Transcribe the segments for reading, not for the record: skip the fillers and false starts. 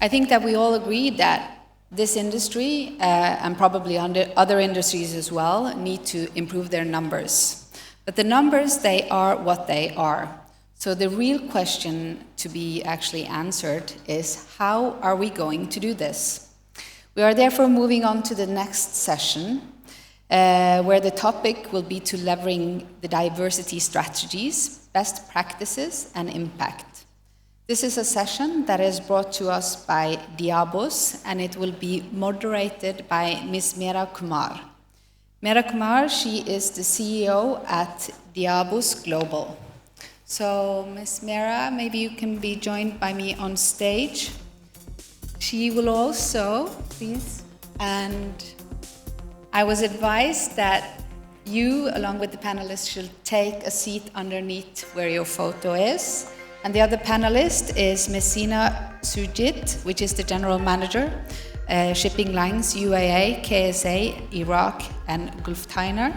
I think that we all agree that this industry, and probably other industries as well, need to improve their numbers. But the numbers, they are what they are. So the real question to be actually answered is, how are we going to do this? We are therefore moving on to the next session, where the topic will be to leveraging the diversity strategies, best practices, and impact. This is a session that is brought to us by Diabos, and it will be moderated by Ms. Meera Kumar. Meera Kumar, she is the CEO at Diabos Global. So, Ms. Meera, maybe you can be joined by me on stage. She will also, please, and I was advised that you, along with the panelists, should take a seat underneath where your photo is. And the other panelist is Ms. Zina Sujith, which is the General Manager, Shipping Lines, UAE, KSA, Iraq, and Gulftainer.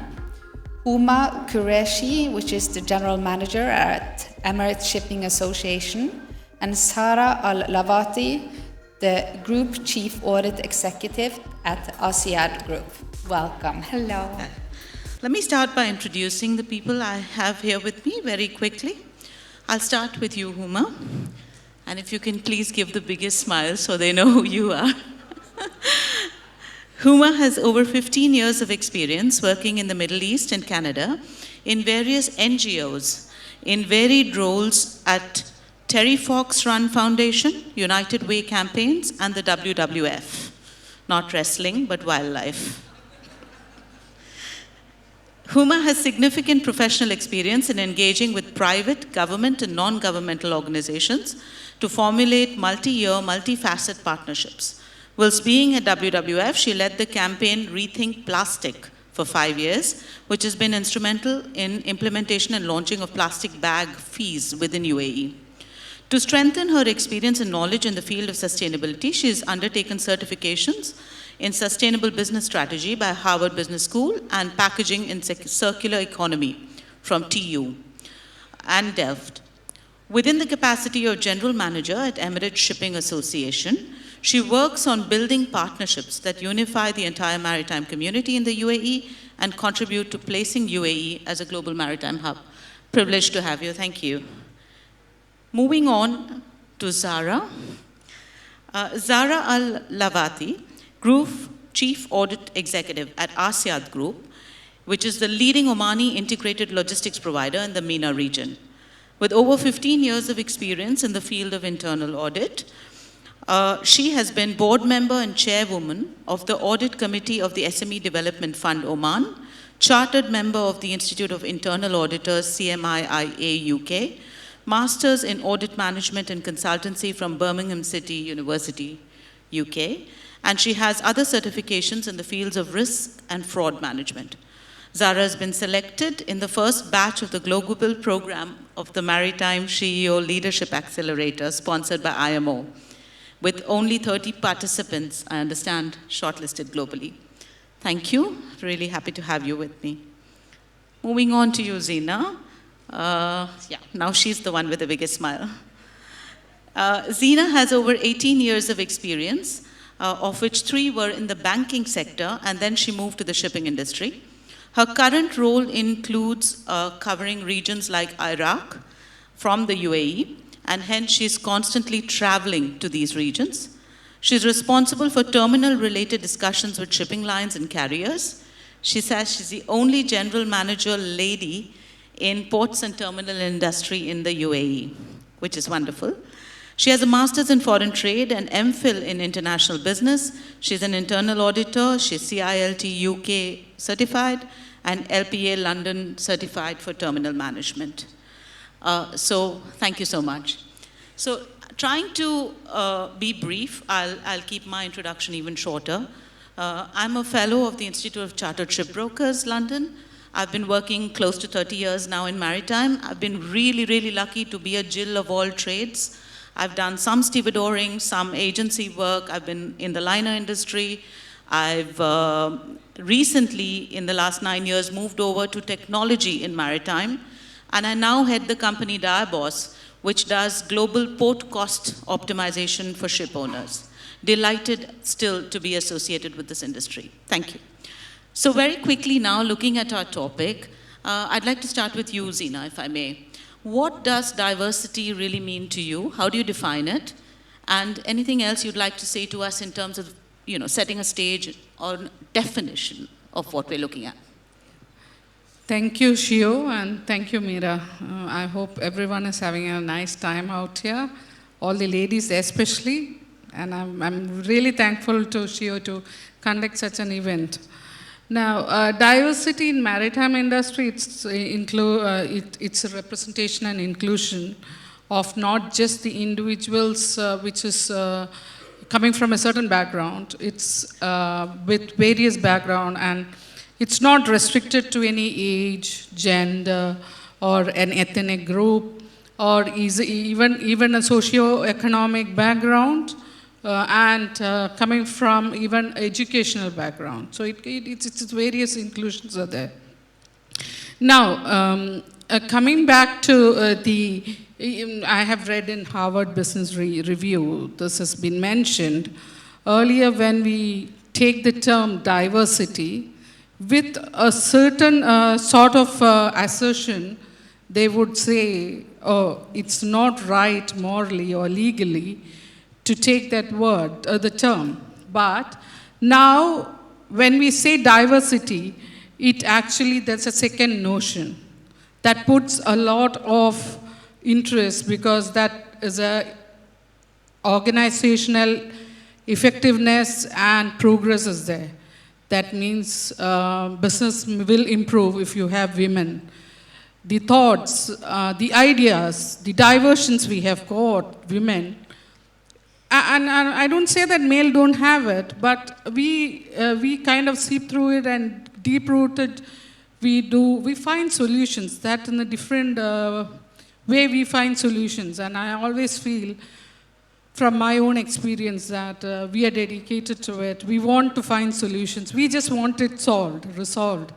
Huma Qureshi, which is the General Manager at Emirates Shipping Association. And Zahra Lawati, the Group Chief Audit Executive at ASYAD Group. Welcome. Hello. Let me start by introducing the people I have here with me very quickly. I'll start with you, Huma. And if you can please give the biggest smile so they know who you are. Huma has over 15 years of experience working in the Middle East and Canada in various NGOs, in varied roles at Terry Fox Run Foundation, United Way Campaigns, and the WWF. Not wrestling, but wildlife. Huma has significant professional experience in engaging with private, government, and non-governmental organizations to formulate multi-year, multi-facet partnerships. Whilst being at WWF, she led the campaign Rethink Plastic for 5 years, which has been instrumental in implementation and launching of plastic bag fees within UAE. To strengthen her experience and knowledge in the field of sustainability, she has undertaken certifications in Sustainable Business Strategy by Harvard Business School and Packaging in Circular Economy from TU and Delft. Within the capacity of General Manager at Emirates Shipping Association, she works on building partnerships that unify the entire maritime community in the UAE and contribute to placing UAE as a global maritime hub. Privileged to have you. Thank you. Moving on to Zahra. Zahra Al-Lawati, Group Chief Audit Executive at ASYAD Group, which is the leading Omani integrated logistics provider in the MENA region. With over 15 years of experience in the field of internal audit, she has been board member and chairwoman of the Audit Committee of the SME Development Fund Oman, chartered member of the Institute of Internal Auditors, CMIIA UK, Masters in Audit Management and Consultancy from Birmingham City University, UK, and she has other certifications in the fields of risk and fraud management. Zahra has been selected in the first batch of the global program of the Maritime SheEO Leadership Accelerator, sponsored by IMO, with only 30 participants, I understand, shortlisted globally. Thank you. Really happy to have you with me. Moving on to you, Zina. Now she's the one with the biggest smile. Zina has over 18 years of experience, of which 3 were in the banking sector, and then she moved to the shipping industry. Her current role includes covering regions like Iraq from the UAE, and hence she's constantly traveling to these regions. She's responsible for terminal-related discussions with shipping lines and carriers. She says she's the only general manager lady in ports and terminal industry in the UAE, which is wonderful. She has a master's in foreign trade and MPhil in international business. She's an internal auditor. She's CILT UK certified and LPA London certified for terminal management. So thank you so much. So trying to be brief, I'll keep my introduction even shorter. I'm a fellow of the Institute of Chartered Shipbrokers, London. I've been working close to 30 years now in maritime. I've been really, really lucky to be a Jill of all trades. I've done some stevedoring, some agency work. I've been in the liner industry. I've recently, in the last 9 years, moved over to technology in maritime. And I now head the company Diabos, which does global port cost optimization for ship owners. Delighted still to be associated with this industry. Thank you. So very quickly now, looking at our topic, I'd like to start with you, Zina, if I may. What does diversity really mean to you? How do you define it? And anything else you'd like to say to us in terms of, setting a stage or definition of what we're looking at? Thank you, SheEO, and thank you, Meera. I hope everyone is having a nice time out here, all the ladies especially, and I'm really thankful to SheEO to conduct such an event. Now, diversity in maritime industry, it's a representation and inclusion of not just the individuals which is coming from a certain background. It's with various background, and it's not restricted to any age, gender, or an ethnic group, or even a socio-economic background, and coming from even educational background. So it's various inclusions are there. Now, coming back to I have read in Harvard Business Review, this has been mentioned. Earlier when we take the term diversity, with a certain sort of assertion, they would say, oh, it's not right morally or legally to take that word, the term. But now, when we say diversity, it actually, there's a second notion that puts a lot of interest, because that is a organizational effectiveness and progress is there. That means business will improve if you have women. The thoughts, the ideas, the diversions we have got, women, and I don't say that male don't have it, but we kind of seep through it and deep-rooted, we find solutions. That in a different way we find solutions. And I always feel, from my own experience, that we are dedicated to it. We want to find solutions. We just want it resolved.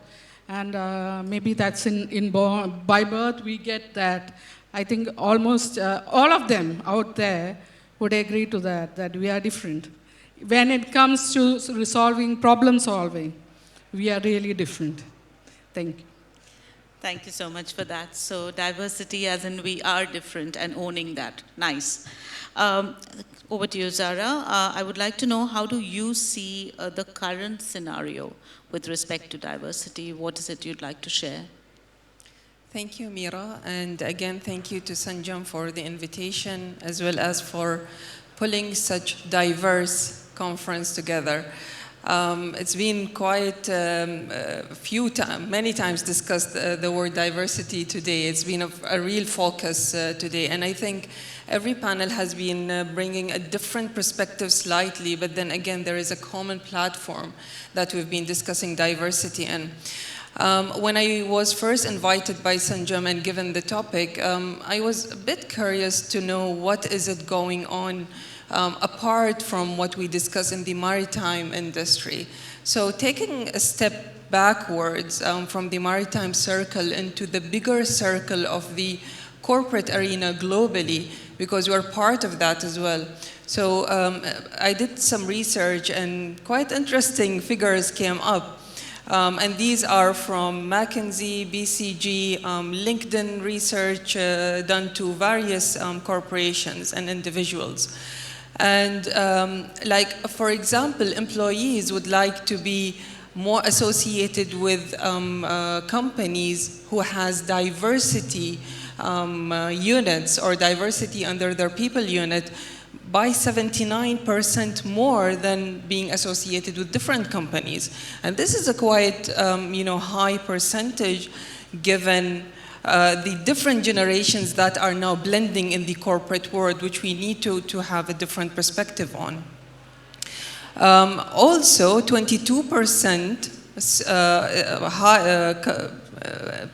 And maybe that's by birth we get that. I think almost all of them out there would agree to that we are different. When it comes to resolving, problem solving, we are really different. Thank you. Thank you so much for that. So diversity as in we are different and owning that. Nice. Over to you, Zahra. I would like to know, how do you see the current scenario with respect to diversity? What is it you'd like to share? Thank you, Meera. And again, thank you to Sanjam for the invitation, as well as for pulling such diverse conference together. It's been quite many times discussed the word diversity today. It's been a real focus today. And I think every panel has been bringing a different perspective slightly, but then again, there is a common platform that we've been discussing diversity in. When I was first invited by Sanjam and given the topic, I was a bit curious to know what is it going on apart from what we discuss in the maritime industry. So taking a step backwards from the maritime circle into the bigger circle of the corporate arena globally, because we're part of that as well. So I did some research and quite interesting figures came up. And these are from McKinsey, BCG, LinkedIn research done to various corporations and individuals. And like, for example, employees would like to be more associated with companies who has diversity units or diversity under their people unit by 79% more than being associated with different companies. And this is a quite high percentage given the different generations that are now blending in the corporate world, which we need to have a different perspective on. Also, 22%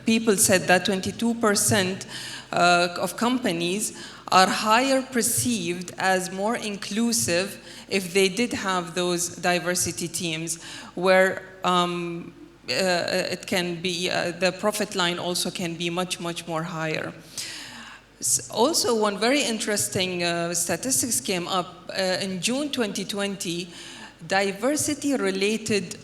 people said that 22% of companies are higher perceived as more inclusive if they did have those diversity teams, where it can be, the profit line also can be much, much more higher. Also, one very interesting statistics came up in June 2020. Diversity-related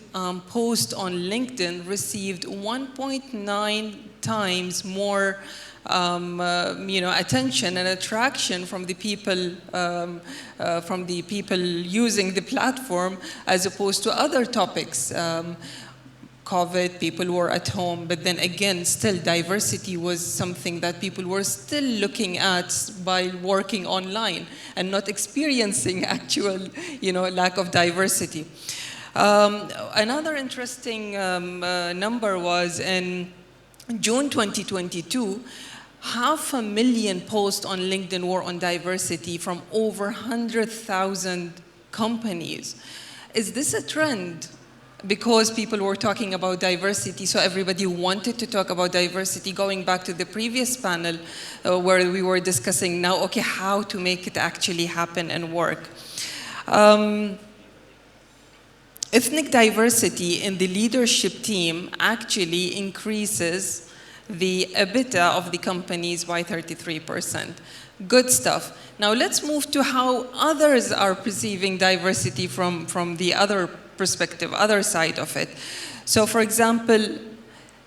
posts on LinkedIn received 1.9 times more attention and attraction from the people using the platform as opposed to other topics. COVID, people were at home, but then again, still diversity was something that people were still looking at by working online and not experiencing actual, lack of diversity. Another interesting number was in June 2022, 500,000 posts on LinkedIn were on diversity from over 100,000 companies. Is this a trend? Because people were talking about diversity, so everybody wanted to talk about diversity, going back to the previous panel where we were discussing now, okay, how to make it actually happen and work. Ethnic diversity in the leadership team actually increases the EBITDA of the companies by 33%. Good stuff. Now let's move to how others are perceiving diversity from the other perspective, other side of it. So for example,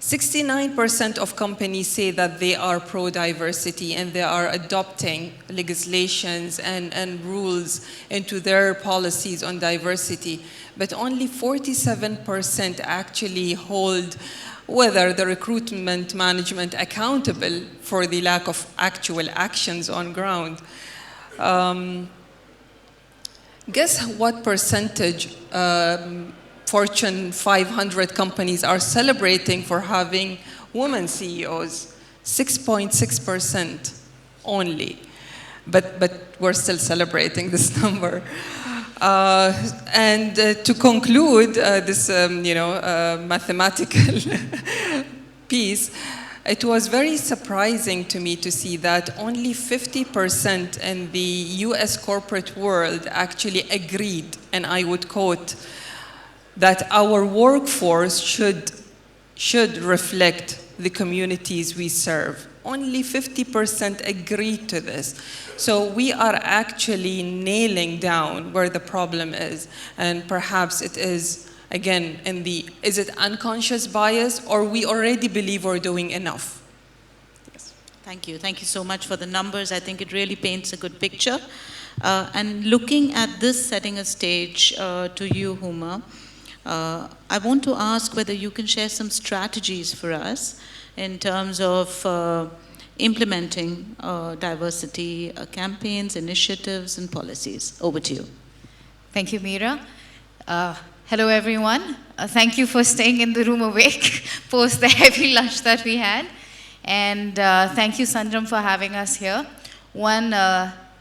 69% of companies say that they are pro-diversity and they are adopting legislations and rules into their policies on diversity. But only 47% actually hold whether the recruitment management accountable for the lack of actual actions on ground. Guess what percentage Fortune 500 companies are celebrating for having women CEOs? 6.6% only. But we're still celebrating this number. And to conclude this mathematical piece, it was very surprising to me to see that only 50% in the US corporate world actually agreed, and I would quote, that our workforce should reflect the communities we serve. Only 50% agreed to this. So we are actually nailing down where the problem is, and perhaps it is again, is it unconscious bias, or we already believe we're doing enough? Yes. Thank you. Thank you so much for the numbers. I think it really paints a good picture. And looking at this, setting a stage to you, Huma, I want to ask whether you can share some strategies for us in terms of implementing diversity campaigns, initiatives, and policies. Over to you. Thank you, Meera. Hello, everyone. Thank you for staying in the room awake post the heavy lunch that we had. And thank you, Sanjam, for having us here. One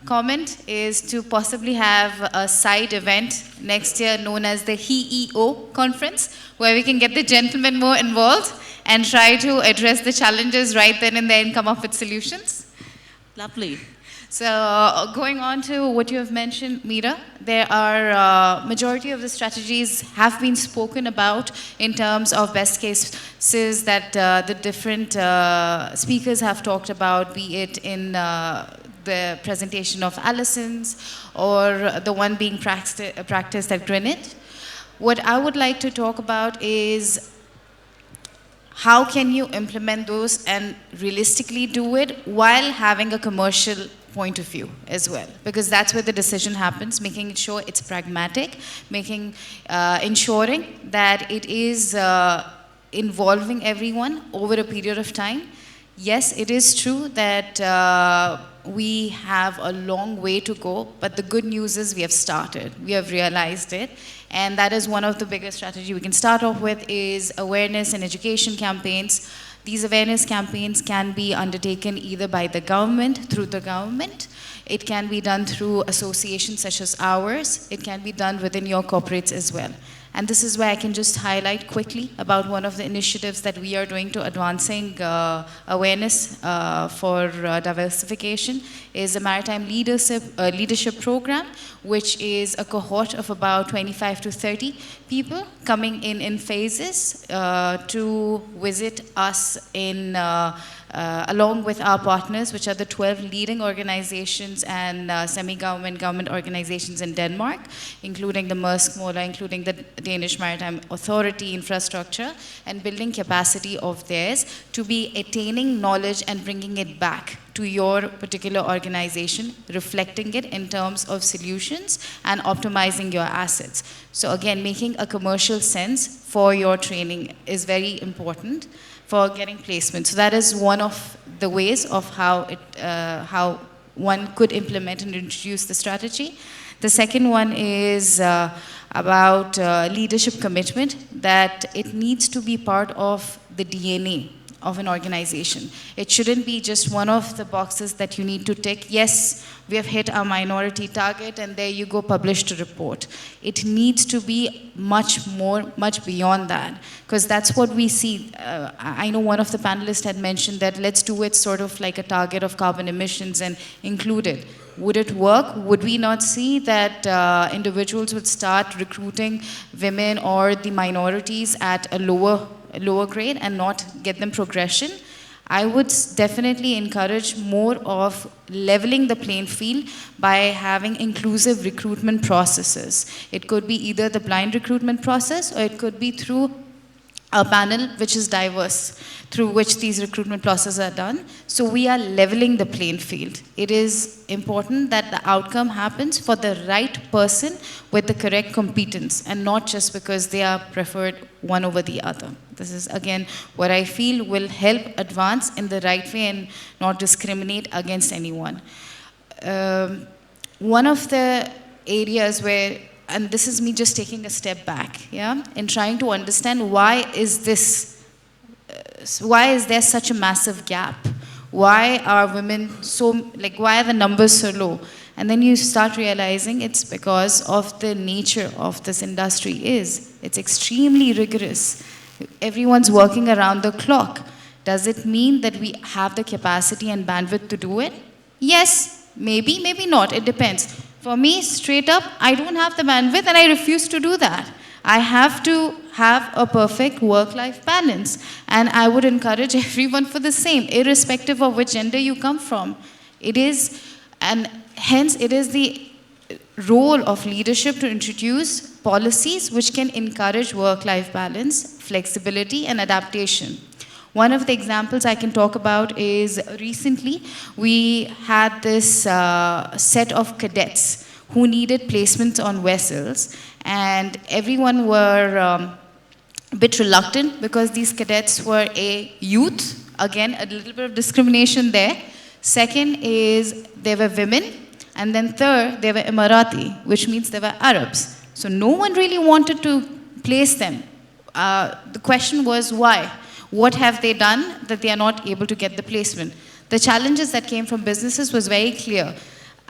comment is to possibly have a side event next year known as the SheEO Conference, where we can get the gentlemen more involved and try to address the challenges right then and there and come up with solutions. Lovely. So going on to what you have mentioned, Meera, there are majority of the strategies have been spoken about in terms of best cases that the different speakers have talked about, be it in the presentation of Allison's or the one being practiced at Greenwich. What I would like to talk about is how can you implement those and realistically do it while having a commercial point of view as well, because that's where the decision happens, making sure it's pragmatic, ensuring that it is involving everyone over a period of time. Yes, it is true that we have a long way to go, but the good news is we have started, we have realized it, and that is one of the biggest strategies we can start off with is awareness and education campaigns. These awareness campaigns can be undertaken either by the government, through the government. It can be done through associations such as ours. It can be done within your corporates as well. And this is where I can just highlight quickly about one of the initiatives that we are doing to advancing awareness for diversification is a Maritime Leadership Program, which is a cohort of about 25 to 30 people coming in phases to visit us in along with our partners, which are the 12 leading organizations and semi-government, government organizations in Denmark, including the Maersk Moller, including the Danish Maritime Authority infrastructure, and building capacity of theirs to be attaining knowledge and bringing it back to your particular organization, reflecting it in terms of solutions and optimizing your assets. So again, making a commercial sense for your training is very important for getting placement. So that is one of the ways of how one could implement and introduce the strategy. The second one is about leadership commitment, that it needs to be part of the DNA of an organization. It shouldn't be just one of the boxes that you need to tick. Yes, we have hit our minority target and there you go, publish a report. It needs to be much more, much beyond that, because that's what we see. I know one of the panelists had mentioned that let's do it sort of like a target of carbon emissions and include it. Would it work? Would we not see that individuals would start recruiting women or the minorities at a lower grade and not get them progression? I would definitely encourage more of leveling the playing field by having inclusive recruitment processes. It could be either the blind recruitment process or it could be through a panel which is diverse, through which these recruitment processes are done. So we are leveling the playing field. It is important that the outcome happens for the right person with the correct competence and not just because they are preferred one over the other. This is again what I feel will help advance in the right way and not discriminate against anyone. One of the areas where, and this is me just taking a step back, yeah, and trying to understand why is there such a massive gap? Why are women so, like, why are the numbers so low? And then you start realizing it's because of the nature of this industry it's extremely rigorous. Everyone's working around the clock. Does it mean that we have the capacity and bandwidth to do it? Yes, maybe, maybe not, it depends. For me, straight up, I don't have the bandwidth and I refuse to do that. I have to have a perfect work-life balance. And I would encourage everyone for the same, irrespective of which gender you come from. It is, and hence it is the role of leadership to introduce policies which can encourage work-life balance, flexibility, and adaptation. One of the examples I can talk about is recently we had this set of cadets who needed placements on vessels, and everyone were a bit reluctant because these cadets were a youth. Again, a little bit of discrimination there. Second is they were women, and then third, they were Emirati, which means they were Arabs. So no one really wanted to place them. The question was why? What have they done that they are not able to get the placement? The challenges that came from businesses was very clear.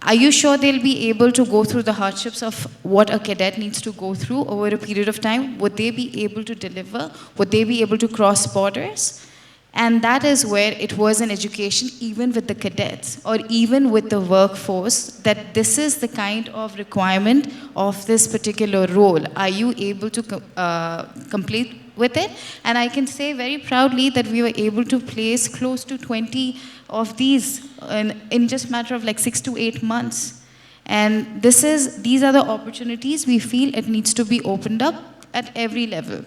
Are you sure they'll be able to go through the hardships of what a cadet needs to go through over a period of time? Would they be able to deliver? Would they be able to cross borders? And that is where it was an education, even with the cadets or even with the workforce, that this is the kind of requirement of this particular role. Are you able to complete with it? And I can say very proudly that we were able to place close to 20 of these in just a matter of like 6 to 8 months. And these are the opportunities we feel it needs to be opened up at every level.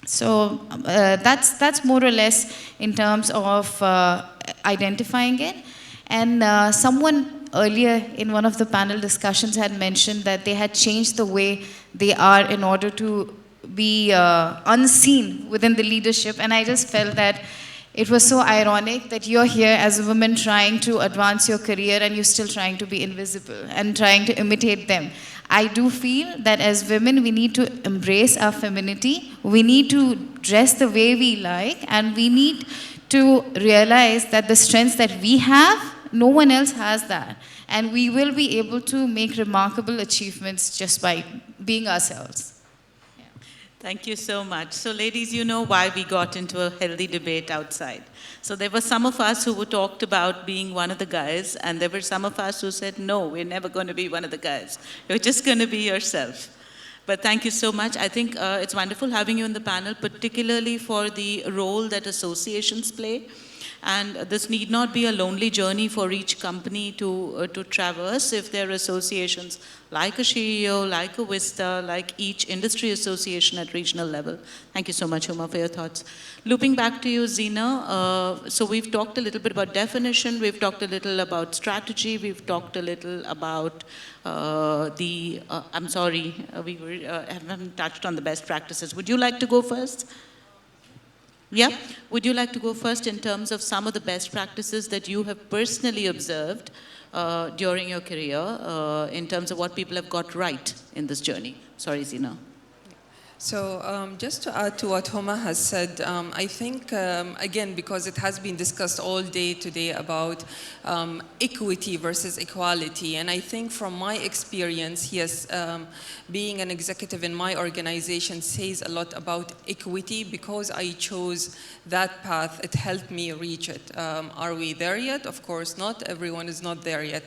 So that's more or less in terms of identifying it. And someone earlier in one of the panel discussions had mentioned that they had changed the way they are in order to be unseen within the leadership. And I just felt that it was so ironic that you're here as a woman trying to advance your career and you're still trying to be invisible and trying to imitate them. I do feel that as women, we need to embrace our femininity. We need to dress the way we like, and we need to realize that the strengths that we have, no one else has that. And we will be able to make remarkable achievements just by being ourselves. Thank you so much. So ladies, you know why we got into a healthy debate outside. So there were some of us who talked about being one of the guys, and there were some of us who said, no, we're never going to be one of the guys. You're just going to be yourself. But thank you so much. I think it's wonderful having you on the panel, particularly for the role that associations play. And this need not be a lonely journey for each company to traverse if there are associations like a SheEO, like a Vista, like each industry association at regional level. Thank you so much, Huma, for your thoughts. Looping back to you, Zina, so we've talked a little bit about definition, we've talked a little about strategy, we've talked a little about we haven't touched on the best practices. Would you like to go first? Yeah, would you like to go first in terms of some of the best practices that you have personally observed during your career in terms of what people have got right in this journey? Sorry, Zina. So just to add to what Huma has said, I think, again, because it has been discussed all day today about equity versus equality, and I think from my experience, yes, being an executive in my organization says a lot about equity because I chose that path. It helped me reach it. Are we there yet? Of course not. Everyone is not there yet.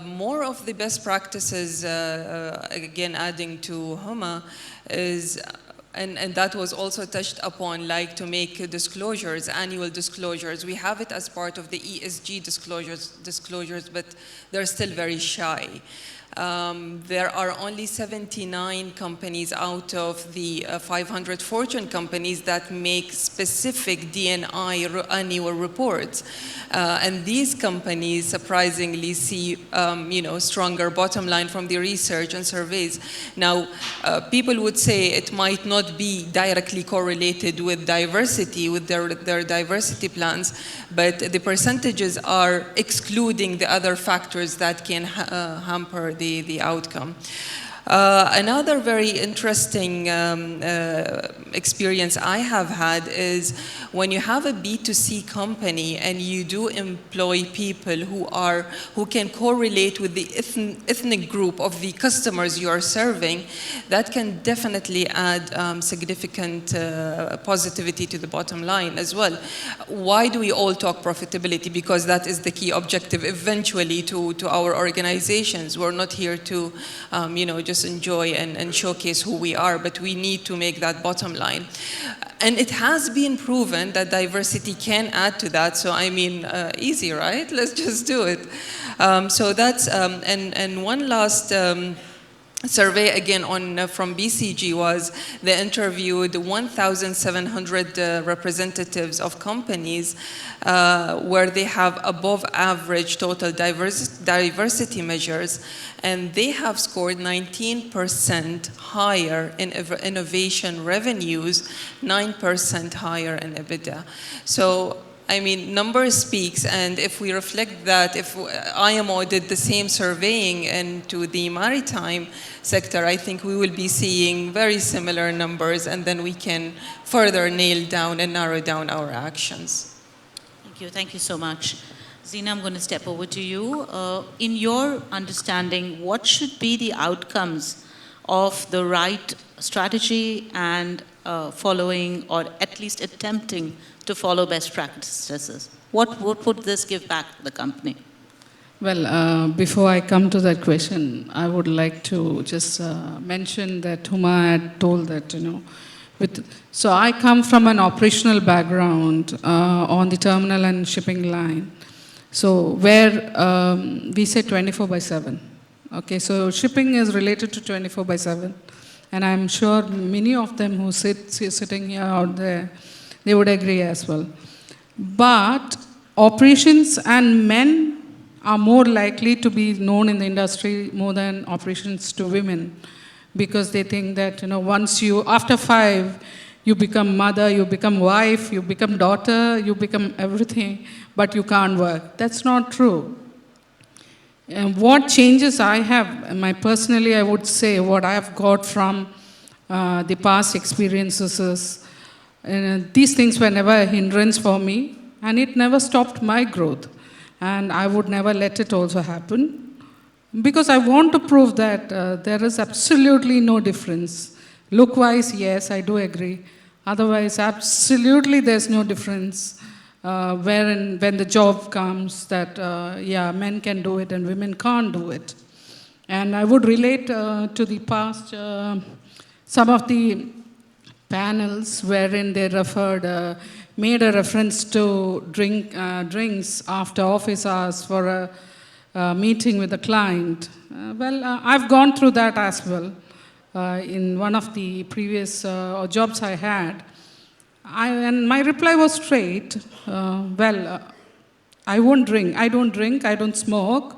More of the best practices, again adding to Huma, is, and that was also touched upon, like to make disclosures, annual disclosures. We have it as part of the ESG disclosures, but they're still very shy. There are only 79 companies out of the 500 Fortune companies that make specific D&I annual reports. And these companies surprisingly see stronger bottom line from the research and surveys. Now, people would say it might not be directly correlated with diversity, with their diversity plans, but the percentages are excluding the other factors that can hamper the outcome. Another very interesting experience I have had is when you have a B2C company and you do employ people who can correlate with the ethnic group of the customers you are serving, that can definitely add significant positivity to the bottom line as well. Why do we all talk profitability? Because that is the key objective eventually to our organizations. We're not here to just enjoy and showcase who we are, but we need to make that bottom line. And it has been proven that diversity can add to that. So I mean, easy, right? Let's just do it. So that's, and one last survey again from BCG was they interviewed 1,700 representatives of companies where they have above average total diversity measures, and they have scored 19% higher in innovation revenues, 9% higher in EBITDA. So I mean, numbers speaks, and if we reflect that, if IMO did the same surveying into the maritime sector, I think we will be seeing very similar numbers, and then we can further nail down and narrow down our actions. Thank you so much. Zina, I'm going to step over to you. In your understanding, what should be the outcomes of the right strategy and following, or at least attempting to follow best practices? What would this give back to the company? Well, before I come to that question, I would like to just mention that Huma had told that, so I come from an operational background on the terminal and shipping line. So where we say 24/7. Okay, so shipping is related to 24/7. And I'm sure many of them who sitting here out there, they would agree as well. But operations and men are more likely to be known in the industry more than operations to women, because they think that, once after 5, you become mother, you become wife, you become daughter, you become everything, but you can't work. That's not true. And what changes I have, personally I would say what I have got from the past experiences is, these things were never a hindrance for me, and it never stopped my growth. And I would never let it also happen, because I want to prove that there is absolutely no difference. Look-wise, yes, I do agree. Otherwise, absolutely there's no difference when the job comes that, men can do it and women can't do it. And I would relate to the past, some of the panels wherein they made a reference to drinks after office hours for a meeting with a client. I've gone through that as well. In one of the previous jobs I had. And my reply was straight. I won't drink. I don't drink. I don't smoke.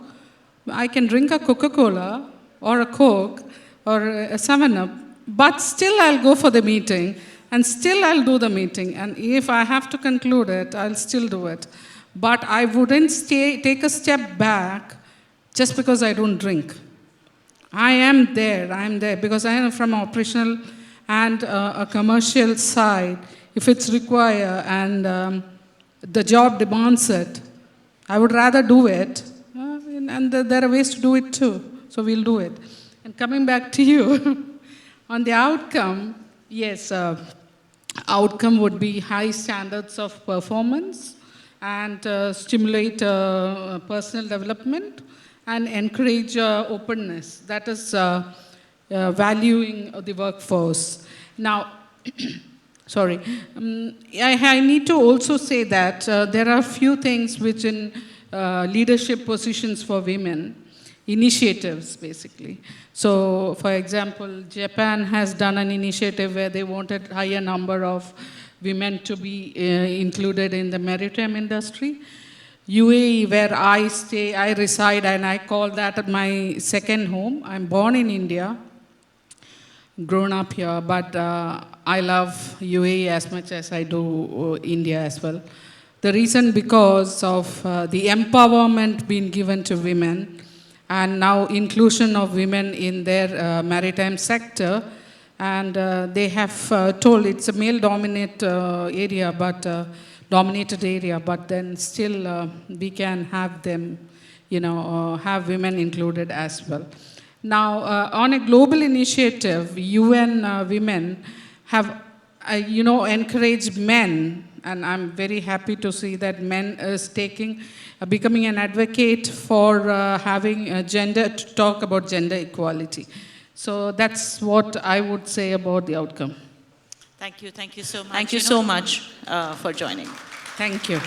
I can drink a Coca-Cola or a Coke or a 7-Up, but still I'll go for the meeting and still I'll do the meeting. And if I have to conclude it, I'll still do it. But I wouldn't take a step back just because I don't drink. I am there because I am from operational and a commercial side. If it's required and the job demands it, I would rather do it. And there are ways to do it too. So we'll do it. And coming back to you, on the outcome, yes, outcome would be high standards of performance and stimulate personal development and encourage openness. That is valuing the workforce. Now, sorry, I need to also say that there are few things which in leadership positions for women, initiatives basically. So, for example, Japan has done an initiative where they wanted higher number of women to be included in the maritime industry. UAE, where I reside, and I call that my second home. I'm born in India, grown up here, but I love UAE as much as I do India as well. The reason because of the empowerment being given to women and now inclusion of women in their maritime sector. And they have told it's a male-dominated area, dominated area, but then still we can have them, have women included as well. Now, on a global initiative, UN women have, encouraged men, and I'm very happy to see that men is becoming an advocate for having to talk about gender equality. So that's what I would say about the outcome. Thank you so much. Thank you so much for joining. Thank you.